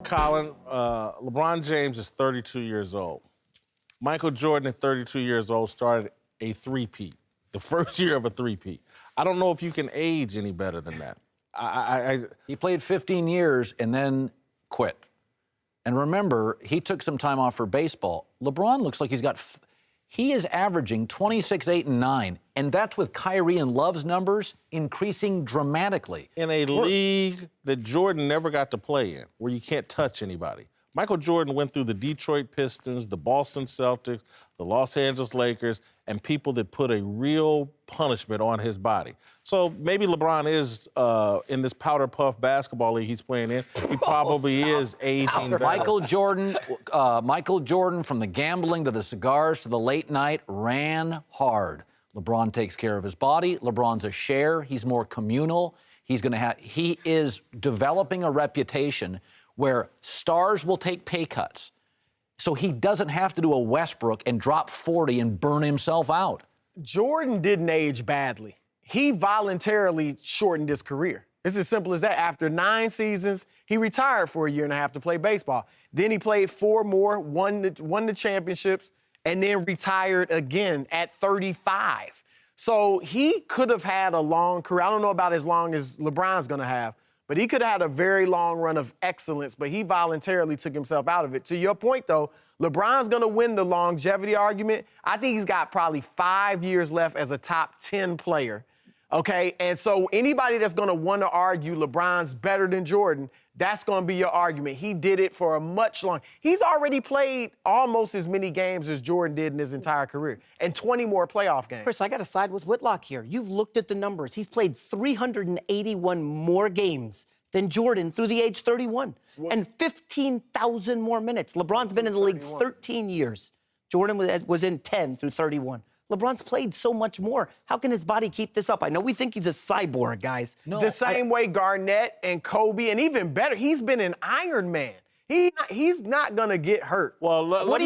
Colin, LeBron James is 32 years old. Michael Jordan at 32 years old started a three-peat, the first year of a three-peat. I don't know if you can age any better than that. He played 15 years and then quit. And remember, he took some time off for baseball. LeBron looks like he is averaging 26, 8, and 9, and that's with Kyrie and Love's numbers increasing dramatically. In a league that Jordan never got to play in, where you can't touch anybody. Michael Jordan went through the Detroit Pistons, the Boston Celtics, the Los Angeles Lakers, and people that put a real punishment on his body. So maybe LeBron is, in this powder puff basketball league he's playing in, he probably is aging better. Michael Jordan, from the gambling to the cigars to the late night, ran hard. LeBron takes care of his body. LeBron's a share. He's more communal. He is developing a reputation where stars will take pay cuts. So he doesn't have to do a Westbrook and drop 40 and burn himself out. Jordan didn't age badly. He voluntarily shortened his career. It's as simple as that. After 9 seasons, he retired for a year and a half to play baseball. Then he played 4 more, won the championships, and then retired again at 35. So he could have had a long career. I don't know about as long as LeBron's going to have, but he could have had a very long run of excellence, but he voluntarily took himself out of it. To your point, though, LeBron's going to win the longevity argument. I think he's got probably 5 years left as a top 10 player, okay? And so anybody that's going to want to argue LeBron's better than Jordan, that's going to be your argument. He did it for a much long... He's already played almost as many games as Jordan did in his entire career, and 20 more playoff games. Chris, I got to side with Whitlock here. You've looked at the numbers. He's played 381 more games than Jordan through the age 31, and 15,000 more minutes. LeBron's been in the league 13 years. Jordan was in 10 through 31. LeBron's played so much more. How can his body keep this up? I know we think he's a cyborg, guys. No, the same way Garnett and Kobe, and even better, he's been an Iron Man. He's not gonna get hurt. Well, let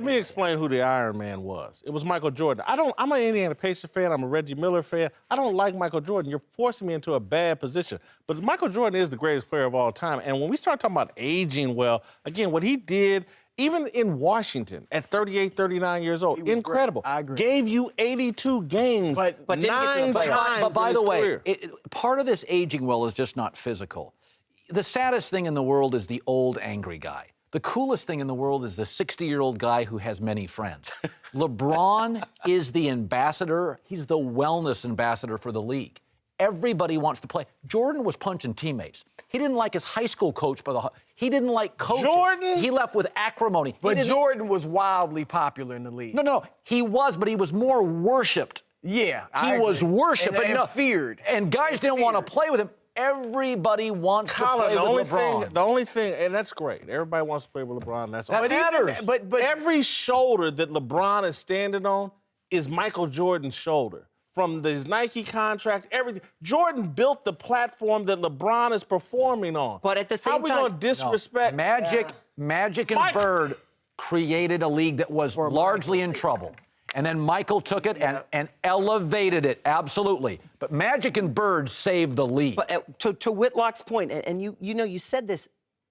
me explain who the Iron Man was. It was Michael Jordan. I'm an Indiana Pacers fan. I'm a Reggie Miller fan. I don't like Michael Jordan. You're forcing me into a bad position. But Michael Jordan is the greatest player of all time. And when we start talking about aging well, again, what he did, even in Washington at 38, 39 years old, incredible. Great. I agree. Gave you 82 games, but didn't get to the playoffs. But by the way, part of this aging well is just not physical. The saddest thing in the world is the old angry guy. The coolest thing in the world is the 60-year-old guy who has many friends. LeBron is the ambassador. He's the wellness ambassador for the league. Everybody wants to play. Jordan was punching teammates. He didn't like his high school coach he didn't like coaching. Jordan? He left with acrimony. But Jordan was wildly popular in the league. No, he was, but he was more worshipped. Yeah, He was worshipped. And feared. And guys didn't want to play with him. Everybody wants to play with LeBron. The only thing, and that's great. Everybody wants to play with LeBron. That's all. That matters. But every shoulder that LeBron is standing on is Michael Jordan's shoulder. From his Nike contract, everything. Jordan built the platform that LeBron is performing on. But at the same time... How are we going to disrespect... Magic and Bird created a league that was largely in trouble. And then Michael took it and elevated it, absolutely. But Magic and Bird saved the league. But to Whitlock's point, and you said this,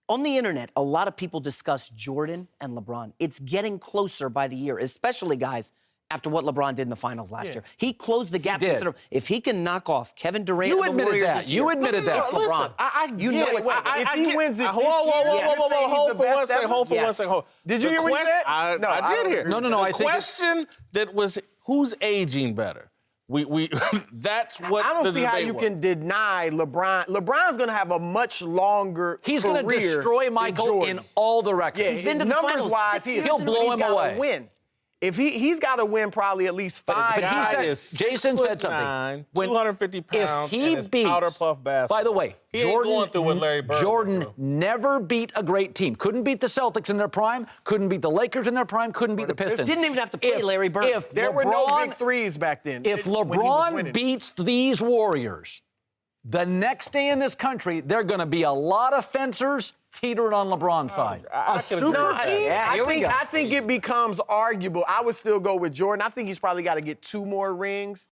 on the internet, a lot of people discuss Jordan and LeBron. It's getting closer by the year, especially, guys, after what Lebron did in the finals last year. He closed the gap. If he can knock off Kevin Durant and the Warriors this year, you admitted that. It's LeBron. If he wins it this year, hold for one second. Did you hear what he said? I did hear. No. The question that was, who's aging better? That's what I don't the see how you was. can deny LeBron. LeBron's going to have a much longer He's going to destroy Michael in all the records. Yeah, He's been to the finals numbers-wise, he'll blow him away. Win. If he's got to win probably at least 5 But Jason said something. 250 pounds, if he and beats, powder puff basketball. By the way, Jordan never beat a great team. Couldn't beat the Celtics in their prime, couldn't beat the Lakers in their prime, couldn't beat the Pistons. Didn't even have to play Larry Bird. There were no big threes back then. If LeBron beats these Warriors, the next day in this country, there are going to be a lot of fencers teetering on LeBron's side. A super team? I think it becomes arguable. I would still go with Jordan. I think he's probably got to get 2 more rings.